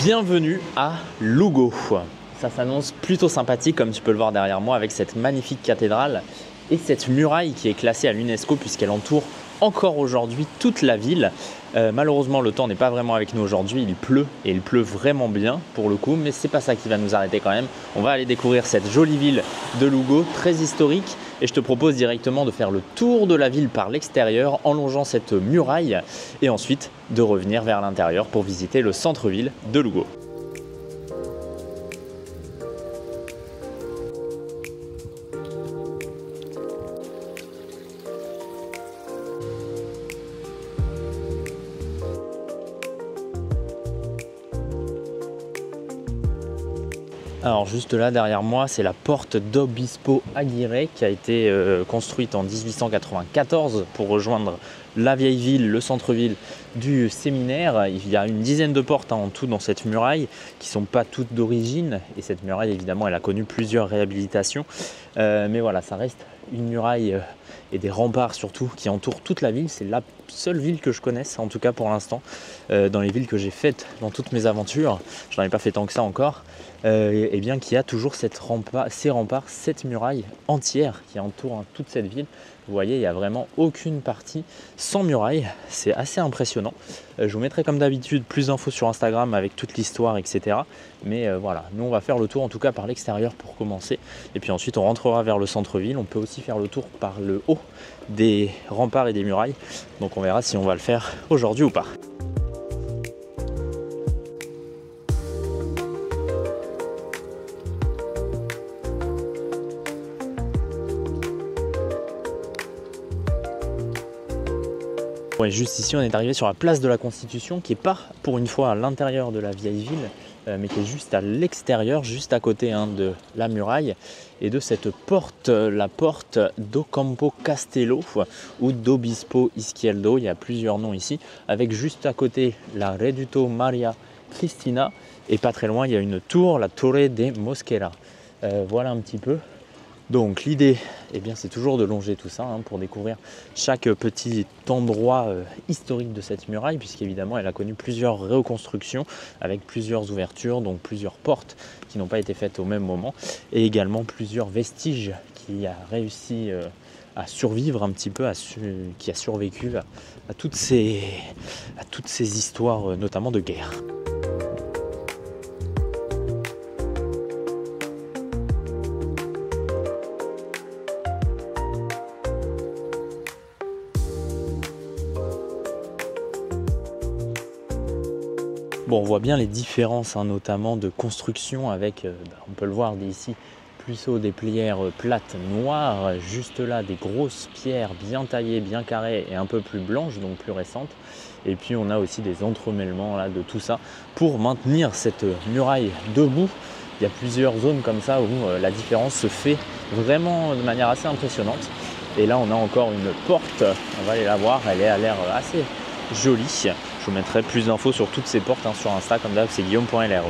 Bienvenue à Lugo. Ça s'annonce plutôt sympathique comme tu peux le voir derrière moi avec cette magnifique cathédrale et cette muraille qui est classée à l'UNESCO puisqu'elle entoure encore aujourd'hui toute la ville. Malheureusement le temps n'est pas vraiment avec nous aujourd'hui, il pleut et il pleut vraiment bien pour le coup, mais c'est pas ça qui va nous arrêter quand même. On va aller découvrir cette jolie ville de Lugo, très historique, et je te propose directement de faire le tour de la ville par l'extérieur en longeant cette muraille et ensuite de revenir vers l'intérieur pour visiter le centre-ville de Lugo. Alors juste là derrière moi, c'est la porte d'Obispo Aguirre qui a été construite en 1894 pour rejoindre la vieille ville, le centre-ville du séminaire. Il y a une dizaine de portes en tout dans cette muraille qui ne sont pas toutes d'origine et cette muraille évidemment elle a connu plusieurs réhabilitations. Mais voilà, ça reste une muraille et des remparts surtout qui entourent toute la ville. C'est la seule ville que je connaisse en tout cas pour l'instant dans les villes que j'ai faites dans toutes mes aventures. Je n'en ai pas fait tant que ça encore. Et bien qu'il y a toujours ces remparts, cette muraille entière qui entoure toute cette ville. Vous voyez, il n'y a vraiment aucune partie sans muraille. C'est assez impressionnant. Je vous mettrai comme d'habitude plus d'infos sur Instagram avec toute l'histoire, etc. Mais voilà, nous on va faire le tour en tout cas par l'extérieur pour commencer. Et puis ensuite on rentrera vers le centre-ville. On peut aussi faire le tour par le haut des remparts et des murailles. Donc on verra si on va le faire aujourd'hui ou pas. Ouais, juste ici, on est arrivé sur la place de la Constitution qui n'est pas pour une fois à l'intérieur de la vieille ville, mais qui est juste à l'extérieur, juste à côté de la muraille et de cette porte, la porte d'Ocampo Castello ou d'Obispo Izquierdo. Il y a plusieurs noms ici, avec juste à côté la Reduto Maria Cristina et pas très loin, il y a une tour, la Torre de Mosquera. Voilà un petit peu. Donc l'idée, c'est toujours de longer tout ça pour découvrir chaque petit endroit historique de cette muraille, puisqu'évidemment elle a connu plusieurs reconstructions avec plusieurs ouvertures, donc plusieurs portes qui n'ont pas été faites au même moment, et également plusieurs vestiges qui a réussi à survivre un petit peu, qui a survécu à toutes ces histoires, notamment de guerre. Bon, on voit bien les différences, notamment de construction avec, on peut le voir ici, plutôt des plières plates noires, juste là des grosses pierres bien taillées, bien carrées et un peu plus blanches, donc plus récentes. Et puis on a aussi des entremêlements là, de tout ça pour maintenir cette muraille debout. Il y a plusieurs zones comme ça où la différence se fait vraiment de manière assez impressionnante. Et là on a encore une porte, on va aller la voir, elle a l'air assez jolie. Je vous mettrai plus d'infos sur toutes ces portes sur Insta, comme d'hab, c'est guillaume.lr.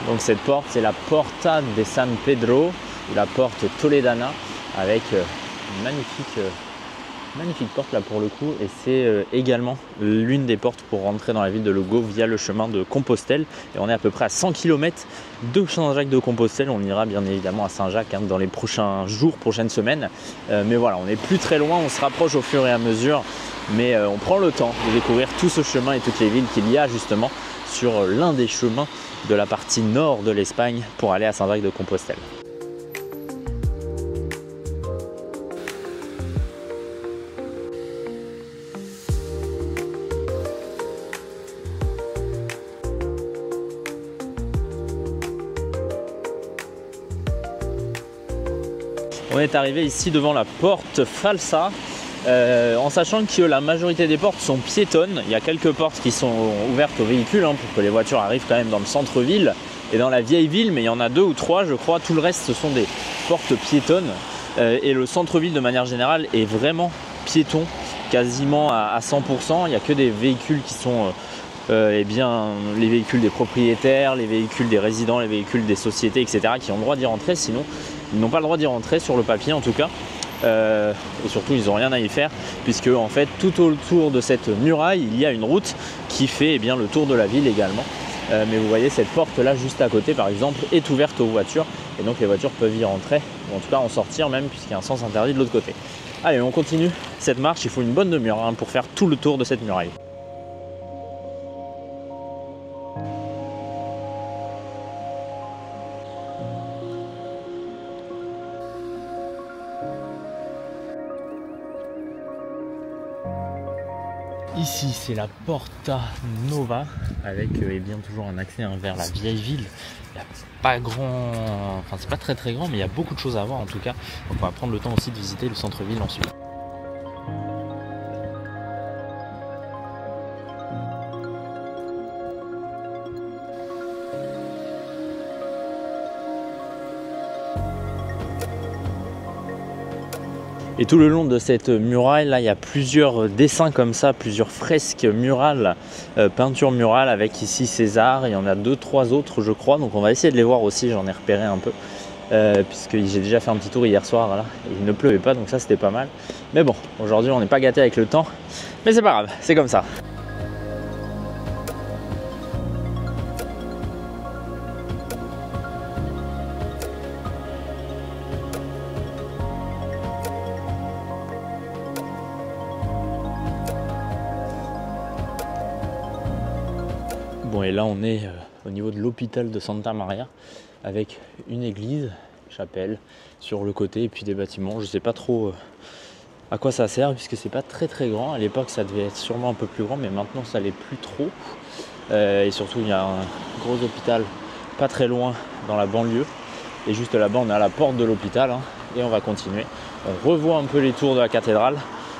Donc cette porte, c'est la Porta de San Pedro, ou la porte toledana, avec une magnifique porte là pour le coup, et c'est également l'une des portes pour rentrer dans la ville de Lugo via le chemin de Compostelle. Et on est à peu près à 100 km de Saint-Jacques-de-Compostelle. On ira bien évidemment à Saint-Jacques dans les prochains jours, prochaines semaines. Mais voilà, on n'est plus très loin, on se rapproche au fur et à mesure, mais on prend le temps de découvrir tout ce chemin et toutes les villes qu'il y a justement sur l'un des chemins de la partie nord de l'Espagne pour aller à Saint-Jacques-de-Compostelle. On est arrivé ici devant la porte Falsa, en sachant que la majorité des portes sont piétonnes. Il y a quelques portes qui sont ouvertes aux véhicules pour que les voitures arrivent quand même dans le centre-ville et dans la vieille ville, mais il y en a 2 ou 3 je crois. Tout le reste ce sont des portes piétonnes et le centre-ville de manière générale est vraiment piéton, quasiment à 100%. Il n'y a que des véhicules qui sont les véhicules des propriétaires, les véhicules des résidents, les véhicules des sociétés, etc. qui ont le droit d'y rentrer, sinon ils n'ont pas le droit d'y rentrer sur le papier en tout cas. et surtout ils n'ont rien à y faire puisque en fait tout autour de cette muraille il y a une route qui fait le tour de la ville également. Mais vous voyez cette porte là juste à côté par exemple est ouverte aux voitures et donc les voitures peuvent y rentrer ou en tout cas en sortir même puisqu'il y a un sens interdit de l'autre côté. Allez, on continue cette marche, il faut une bonne demi-heure pour faire tout le tour de cette muraille. Ici c'est la Porta Nova avec toujours un accès vers la vieille ville. Il n'y a pas grand, enfin c'est pas très grand mais il y a beaucoup de choses à voir en tout cas. Donc on va prendre le temps aussi de visiter le centre-ville ensuite. Et tout le long de cette muraille, là, il y a plusieurs dessins comme ça, plusieurs fresques murales, peintures murales avec ici César. Il y en a 2-3 autres, je crois. Donc on va essayer de les voir aussi, j'en ai repéré un peu. Puisque j'ai déjà fait un petit tour hier soir, là, et il ne pleuvait pas, donc ça c'était pas mal. Mais bon, aujourd'hui on n'est pas gâté avec le temps, mais c'est pas grave, c'est comme ça. Bon, et là on est au niveau de l'hôpital de Santa Maria avec une église, chapelle sur le côté et puis des bâtiments. Je sais pas trop à quoi ça sert puisque c'est pas très grand. À l'époque ça devait être sûrement un peu plus grand mais maintenant ça l'est plus trop. Et surtout il y a un gros hôpital pas très loin dans la banlieue. Et juste là-bas on est à la porte de l'hôpital et on va continuer. On revoit un peu les tours de la cathédrale.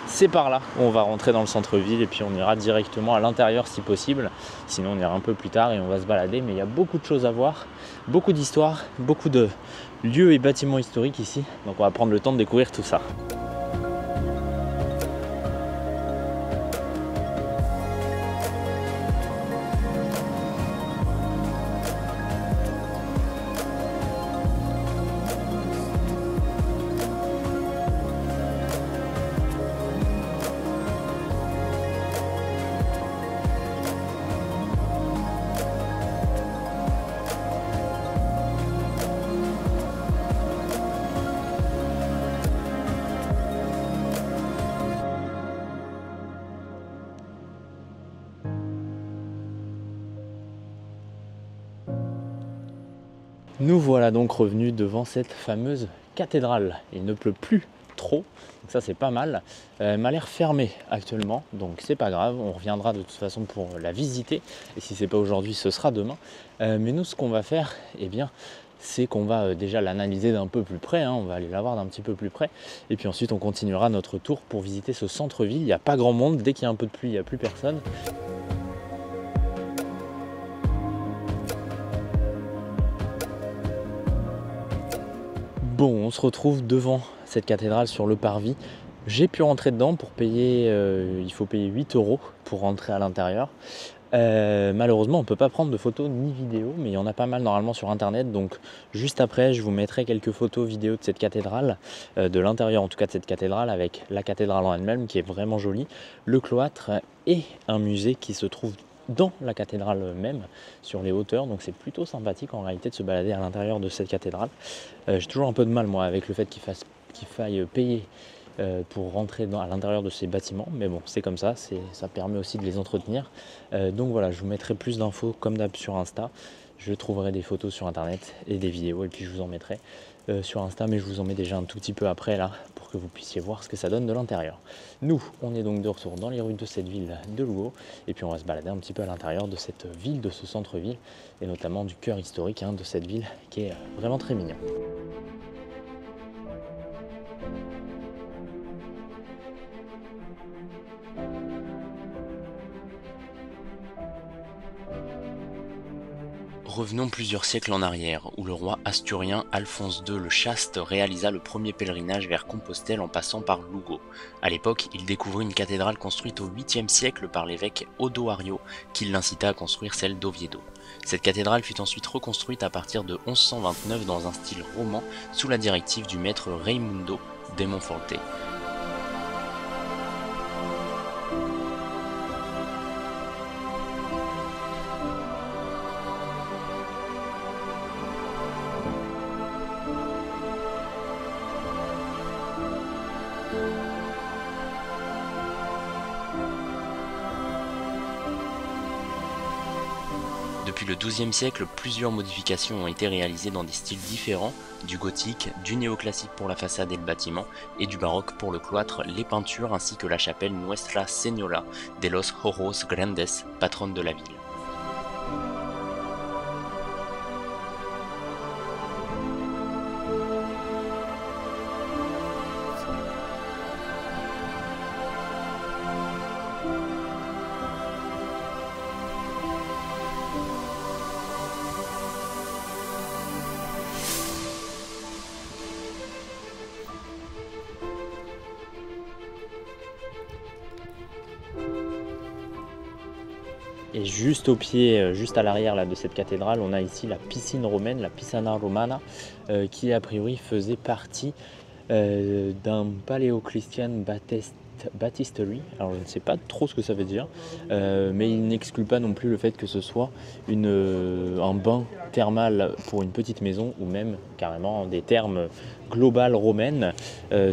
C'est par là où on va rentrer dans le centre-ville et puis on ira directement à l'intérieur si possible. Sinon on ira un peu plus tard et on va se balader. Mais il y a beaucoup de choses à voir, beaucoup d'histoires, beaucoup de lieux et bâtiments historiques ici. Donc on va prendre le temps de découvrir tout ça. Nous voilà donc revenus devant cette fameuse cathédrale. Il ne pleut plus trop, donc ça c'est pas mal. Elle m'a l'air fermée actuellement, donc c'est pas grave, on reviendra de toute façon pour la visiter. Et si c'est pas aujourd'hui, ce sera demain. Mais nous ce qu'on va faire, c'est qu'on va déjà l'analyser d'un peu plus près, on va aller la voir d'un petit peu plus près. Et puis ensuite on continuera notre tour pour visiter ce centre-ville. Il n'y a pas grand monde, dès qu'il y a un peu de pluie, il n'y a plus personne. Bon, on se retrouve devant cette cathédrale sur le parvis. J'ai pu rentrer dedans pour payer, il faut payer 8 € pour rentrer à l'intérieur. Malheureusement, on ne peut pas prendre de photos ni vidéos, mais il y en a pas mal normalement sur internet. Donc juste après, je vous mettrai quelques photos vidéos de cette cathédrale, de l'intérieur en tout cas de cette cathédrale, avec la cathédrale en elle-même qui est vraiment jolie, le cloître et un musée qui se trouve dans la cathédrale même, sur les hauteurs. Donc c'est plutôt sympathique en réalité de se balader à l'intérieur de cette cathédrale. J'ai toujours un peu de mal moi avec le fait qu'il faille payer pour rentrer à l'intérieur de ces bâtiments, mais bon c'est comme ça, ça permet aussi de les entretenir. Donc voilà, je vous mettrai plus d'infos comme d'hab sur Insta. Je trouverai des photos sur internet et des vidéos et puis je vous en mettrai sur Insta, mais je vous en mets déjà un tout petit peu après là pour que vous puissiez voir ce que ça donne de l'intérieur. Nous on est donc de retour dans les rues de cette ville de Lugo et puis on va se balader un petit peu à l'intérieur de cette ville, de ce centre-ville et notamment du cœur historique de cette ville qui est vraiment très mignon. Revenons plusieurs siècles en arrière, où le roi asturien Alphonse II le Chaste réalisa le premier pèlerinage vers Compostelle en passant par Lugo. À l'époque, il découvrit une cathédrale construite au 8e siècle par l'évêque Odoario, qui l'incita à construire celle d'Oviedo. Cette cathédrale fut ensuite reconstruite à partir de 1129 dans un style roman, sous la directive du maître Raimundo des Monforte. Depuis le XIIe siècle, plusieurs modifications ont été réalisées dans des styles différents, du gothique, du néoclassique pour la façade et le bâtiment, et du baroque pour le cloître, les peintures ainsi que la chapelle Nuestra Señora de los Ojos Grandes, patronne de la ville. Et juste au pied, juste à l'arrière de cette cathédrale, on a ici la piscine romaine, la Piscina Romana, qui a priori faisait partie d'un Paleochristian Baptistery. Alors je ne sais pas trop ce que ça veut dire, mais il n'exclut pas non plus le fait que ce soit un bain thermal pour une petite maison, ou même carrément des thermes globales romaines.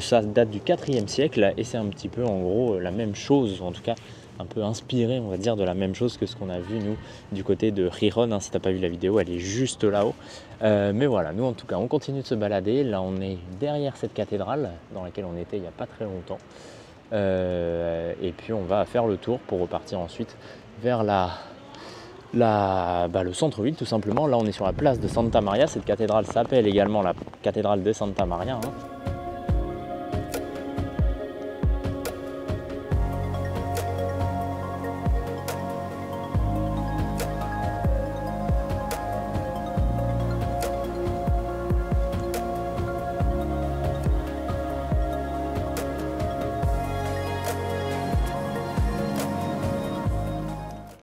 Ça date du 4e siècle et c'est un petit peu en gros la même chose, en tout cas un peu inspiré, on va dire, de la même chose que ce qu'on a vu nous du côté de Gijón. Si tu n'as pas vu la vidéo, elle est juste là-haut. Mais voilà, nous en tout cas on continue de se balader. Là on est derrière cette cathédrale dans laquelle on était il n'y a pas très longtemps, et puis on va faire le tour pour repartir ensuite vers le centre-ville tout simplement. Là on est sur la place de Santa Maria. Cette cathédrale s'appelle également la cathédrale de Santa Maria, hein.